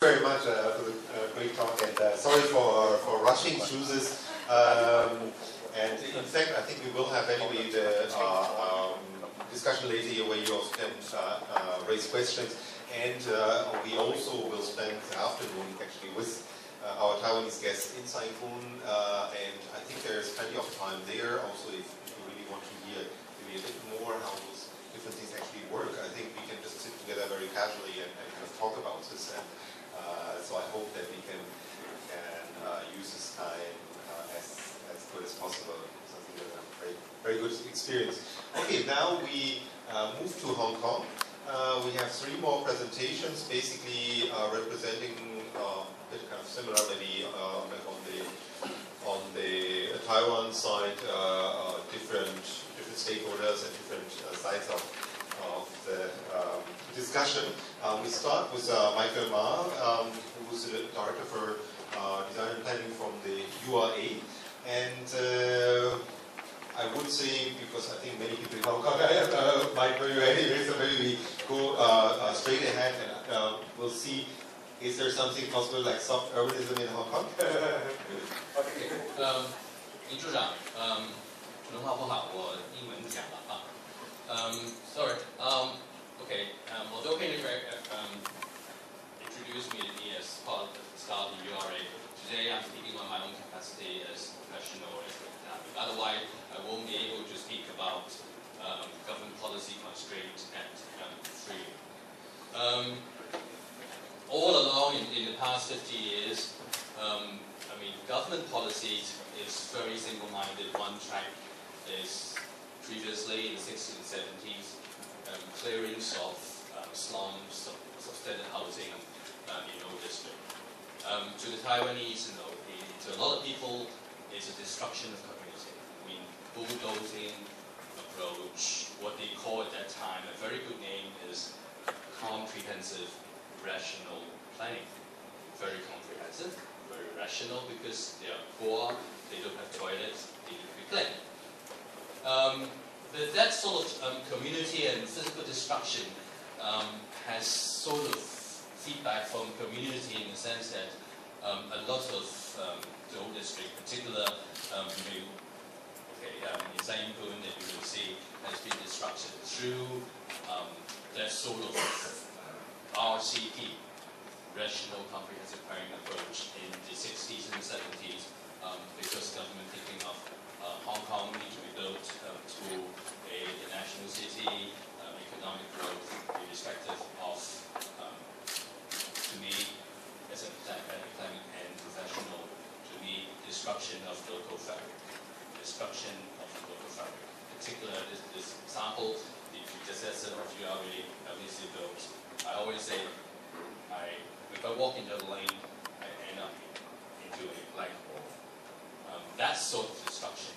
Very much for the great talk, and sorry for rushing through this. And in fact, I think we will have anyway the discussion later here where you also can raise questions. And we also will spend the afternoon actually with our Taiwanese guests in Saigon, and I think there is plenty of time there. Also, if you really want to hear maybe a bit more how those different things actually work, I think we can just sit together very casually and kind of talk about this. And so I hope that we can use this time as good as possible. Something that a very good experience. Okay, now we move to Hong Kong. We have 3 more presentations, basically representing a bit kind of similar, maybe on the Taiwan side, different stakeholders and different sides of the discussion. We start with Michael Ma, who's the Director for Design and Planning from the URA. And I would say, because I think many people in Hong Kong might be ready, so maybe we go straight ahead and we'll see, is there something possible like soft urbanism in Hong Kong? Okay. 林处长，文化不好，我英文讲了啊。Sorry. Okay. Although Henry introduced me as part of the staff in URA, today I'm speaking on my own capacity as a professional. Otherwise, I won't be able to speak about government policy constraint and freedom. All along in the past 50 years, I mean, government policy is very single-minded. One track is previously in the 60s and 70s, clearance of slums, substandard housing in old district. To the Taiwanese, to a lot of people, it's a destruction of community. I mean, bulldozing approach, what they call at that time, a very good name is comprehensive rational planning. Very comprehensive, very rational, because they are poor, they don't have toilets, they need to be clean. That sort of community and physical destruction has sort of feedback from community in the sense that a lot of the old district, in particular, in Saigon, that you will see has been disrupted through that sort of RCP, Rational Comprehensive Planning approach in the 60s and 70s, because government thinking of Hong Kong need to be built to a national city, economic growth, irrespective of, to me, as a planning and professional, to me, destruction of local fabric. Destruction of local fabric. In particular, this example, the predecessor of URA, LDC built. I always say, if I walk into the lane, I end up into a blank wall. That sort of destruction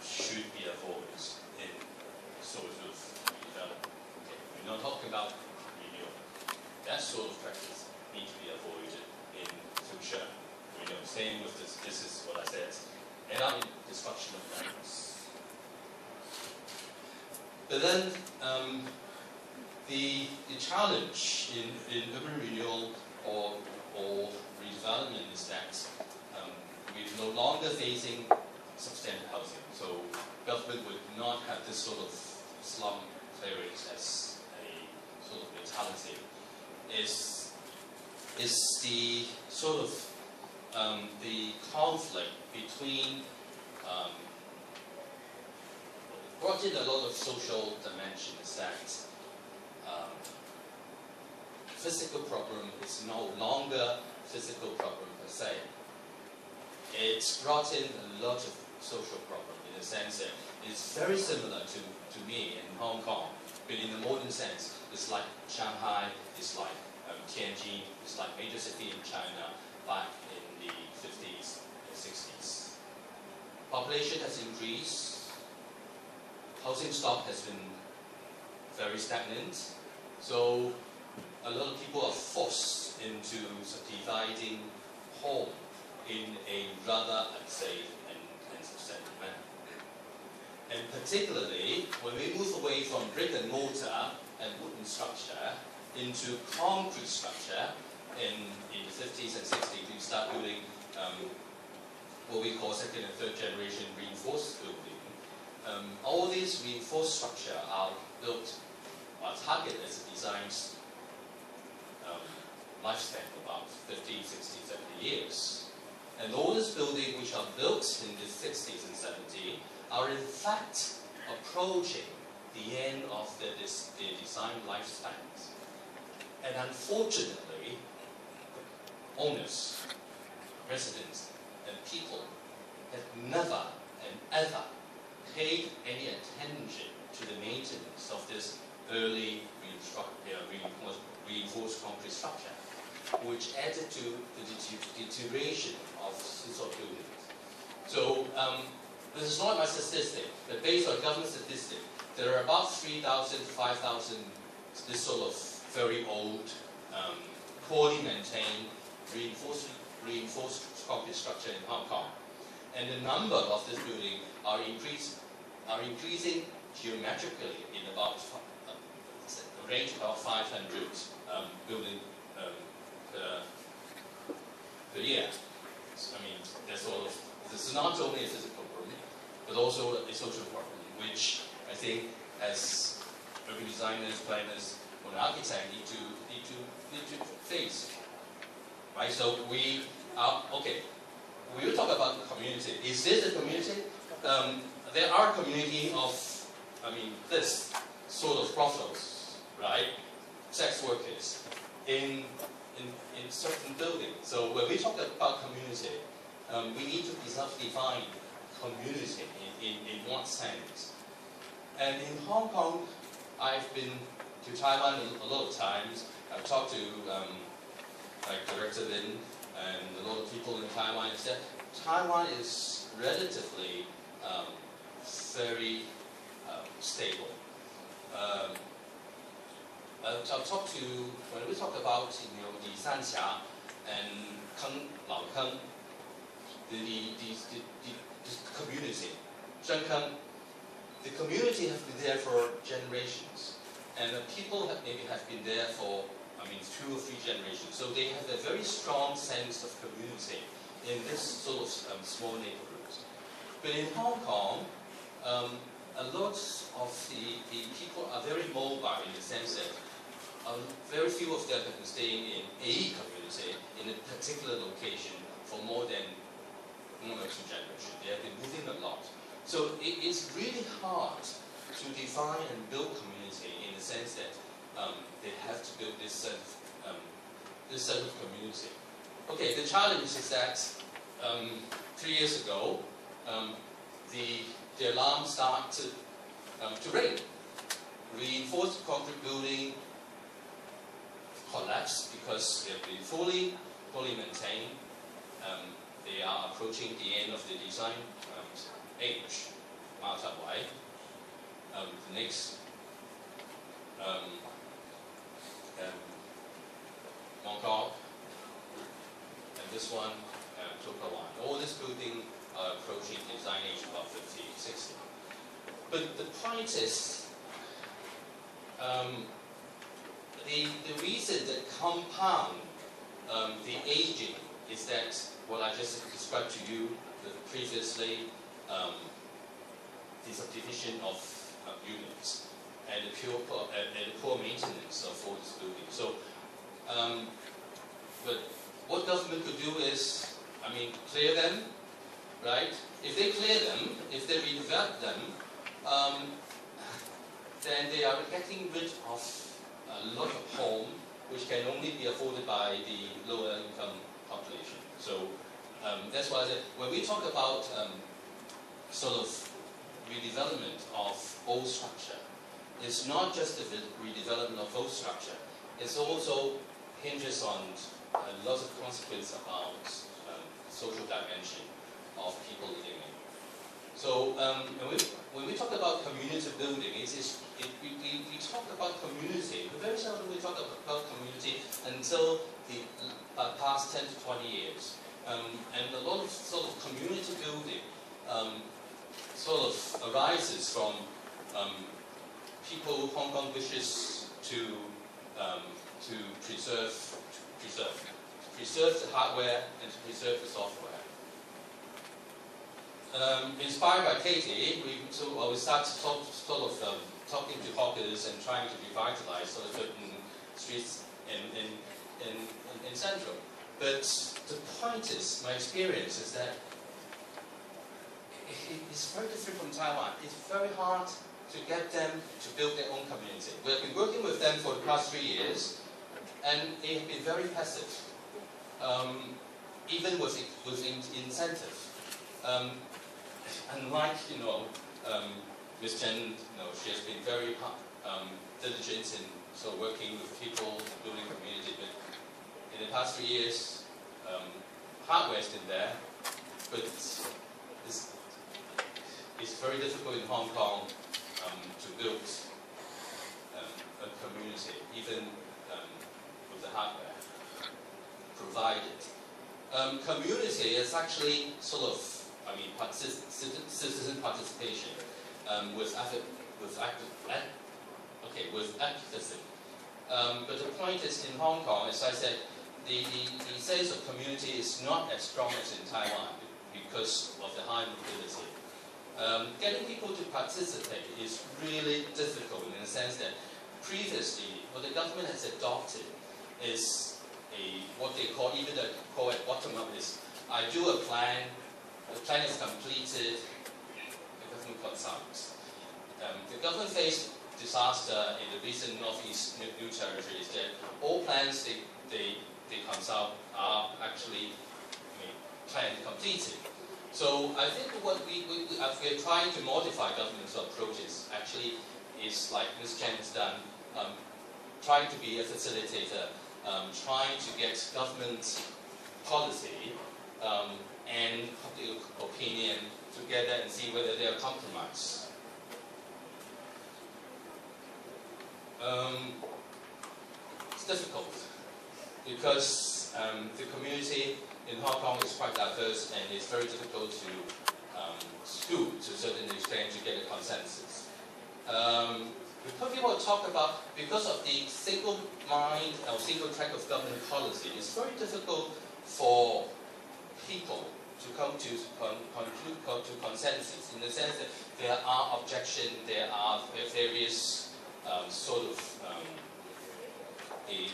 should be avoided in sort of development. Okay. We're not talking about renewal. That sort of practice needs to be avoided in future. Same with this. This is what I said. End up in destruction of values. But then the challenge in urban renewal or redevelopment is that we're no longer facing substandard housing. So government would not have this sort of slum clearance as a sort of mentality. Is the sort of the conflict between brought in a lot of social dimensions that physical problem is no longer physical problem per se. It's brought in a lot of social problem in the sense that it's very similar to me in Hong Kong, but in the modern sense, it's like Shanghai, it's like Tianjin, it's like major city in China back in the 50s and 60s. Population has increased, housing stock has been very stagnant, so a lot of people are forced into subdividing home in a rather unsafe and substandard manner. And particularly, when we move away from brick and mortar and wooden structure into concrete structure in 50s and 60s, we start building what we call second and third generation reinforced building. All these reinforced structure are built, are targeted as a design's lifespan, about 50, 60, 70 years. And all these buildings which are built in the 60s and 70s are in fact approaching the end of their design lifespans. And unfortunately, owners, residents, and people have never and ever paid any attention to the maintenance of this early reinforced concrete structure, which added to the deterioration of this sort of buildings. So this is not my statistic, but based on government statistics, there are about 3,000 to 5,000 this sort of very old, poorly maintained, reinforced concrete structure in Hong Kong. And the number of this building are increasing geometrically in about a range of about 500 building per year. I mean, there's sort of, this is not only a physical problem, but also a social problem, which I think as urban designers, planners, or architects need to face. Right? So we are, okay, we will talk about the community. Is this a community? There are community of, this sort of brothels, right? Sex workers in certain buildings. So when we talk about community, we need to define community in what sense. And in Hong Kong, I've been to Taiwan a lot of times. I've talked to like Director Lin and a lot of people in Taiwan. And said Taiwan is relatively very stable. I'll talk to, when we talk about the Sanxia and Keng, Lao Keng, the community, Zhenkeng, the community has been there for generations, and the people maybe have been there for 2 or 3 generations. So they have a very strong sense of community in this sort of small neighborhoods. But in Hong Kong, a lot of the people are very mobile in the sense that very few of them have been staying in a community in a particular location for more than 1 or 2 generations. They have been moving a lot. So it's really hard to define and build community in the sense that they have to build this sense of community. Okay, the challenge is that 3 years ago, the alarm started to ring. Reinforced concrete building collapsed because they have been fully maintained. They are approaching the end of the design age. The next Mongkok, and this one, Tokawan. All this building are approaching design age about 50, 60. But the point is, the reason that compound the aging is that what I just described to you previously, the subdivision of units and the poor maintenance of all this building. So, but what government could do is, clear them, right? If they clear them, if they redevelop them, then they are getting rid of a lot of home which can only be afforded by the lower income population. So that's why I said, when we talk about sort of redevelopment of old structure, it's not just the redevelopment of old structure, it's also hinges on a lot of consequences about social dimension of people living in. So when we talk about community building, we talk about community, but very seldom we talk about community until the past 10 to 20 years. And a lot of sort of community building sort of arises from people Hong Kong wishes to preserve preserve the hardware and to preserve the software. Inspired by Katie, we started sort of talking to hawkers and trying to revitalize sort of certain streets in Central. But the point is, my experience is that it's very different from Taiwan. It's very hard to get them to build their own community. We have been working with them for the past 3 years, and they have been very passive, even with incentive. Unlike, Ms. Chen, she has been very diligent in sort of working with people, building community. But in the past 3 years, hardware has been there, but it's very difficult in Hong Kong to build a community, even with the hardware provided. Community is actually sort of, citizen participation with activism. But the point is, in Hong Kong, as I said, the sense of community is not as strong as in Taiwan because of the high mobility. Getting people to participate is really difficult in the sense that previously what the government has adopted is what they call, even they call it bottom-up, is I do a plan, the plan is completed, the government consults. The government faced disaster in the recent Northeast New Territories that all plans they consult are actually planned completed. So I think what we're trying to modify government's approaches actually is like Ms. Chen has done, trying to be a facilitator, trying to get government policy and public opinion together and see whether they are compromised. It's difficult because the community in Hong Kong is quite diverse, and it's very difficult to scoop to a certain extent to get a consensus. People talk about, because of the single mind or single track of government policy, it's very difficult for people to come to consensus, in the sense that there are objections, there are various sort of the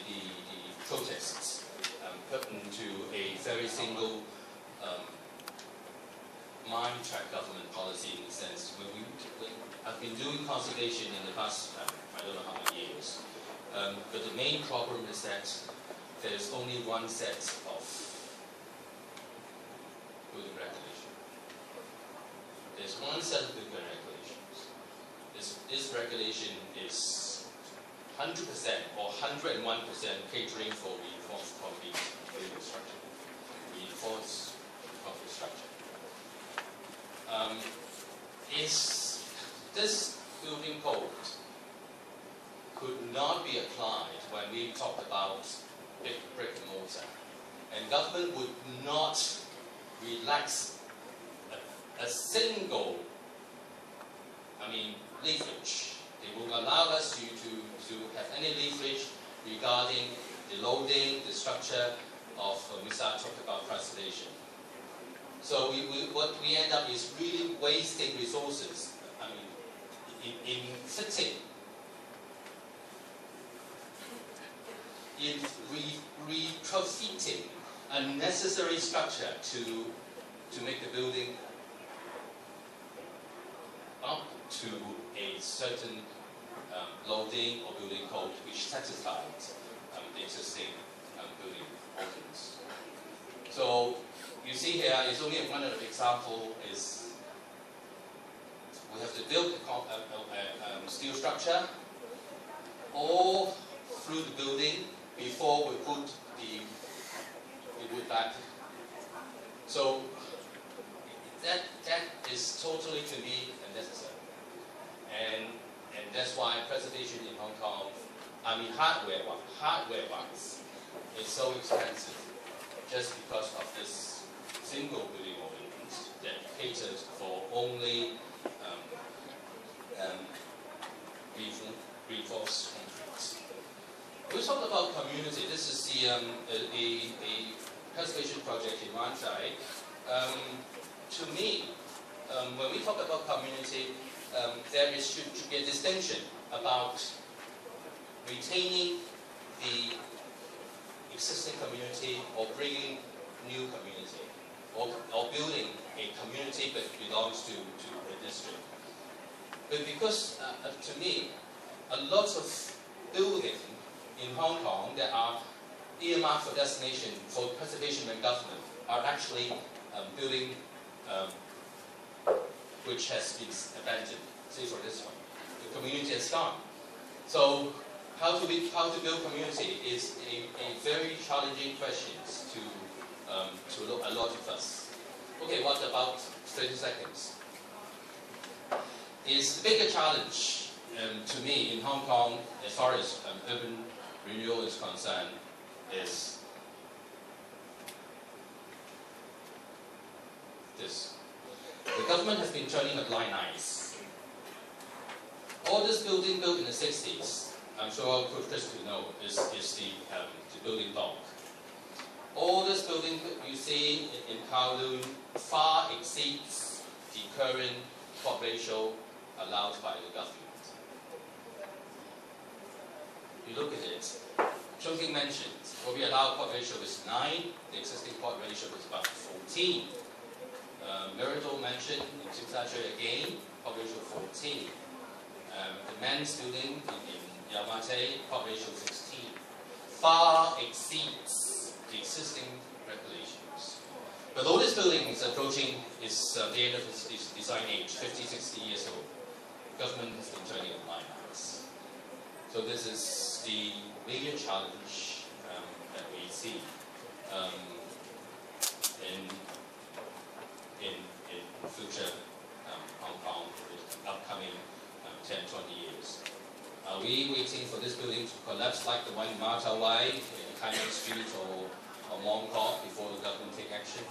protests put into a very single mind track government policy, in the sense where I've been doing conservation in the past I don't know how many years, but the main problem is that there's only one set of building regulation. There's one set of building regulations. This regulation is 100% or 101% catering for reinforced concrete building structure. Reinforced concrete structure. This building code could not be applied when we talked about big brick and mortar, and government would not relax a single, leafage. They will allow us to have any leafage regarding the loading, the structure of, we start talking about conservation. So what we end up is really wasting resources, in fitting, in retrofitting unnecessary structure to make the building up to a certain loading or building code which satisfies the existing building ordinance. So you see here is only one of the example is we have to build a steel structure all through the building before we put the wood back. So that is totally, to me, unnecessary. And that's why preservation in Hong Kong, hardware-wise, is so expensive, just because of this single building ordinance that caters for only reinforced concrete. We talked about community. This is the a one side. To me, when we talk about community, there should be a distinction about retaining the existing community or bringing new community, or building a community that belongs to the district. But because, to me, a lot of building in Hong Kong that are earmarked for destination for preservation and government are actually building which has been abandoned. Say for this one, the community has gone. So how to build community is a very challenging question to a lot of us. Okay, what about 30 seconds? Is the bigger challenge to me in Hong Kong as far as urban renewal is concerned is this. The government has been turning a blind eye. All this building built in the 60s, I'm sure Chris will know, is the building block. All this building you see in Kowloon far exceeds the current plot ratio allowed by the government. You look at it, Chung King mentioned, what we allow plot ratio is 9, the existing plot ratio is about 14. Meridol mentioned in Tsimsha again, plot ratio 14. The men's building in Yamate, plot ratio 16. Far exceeds the existing regulations. But though this building is approaching the end of its design age, 50, 60 years old, government has been turning a blind eye. So this is the major challenge that we see in future Hong Kong upcoming 10, 20 years. Are we waiting for this building to collapse like the one in Ma Chau Wai, in Kai Street or Mong Kok before the government take action?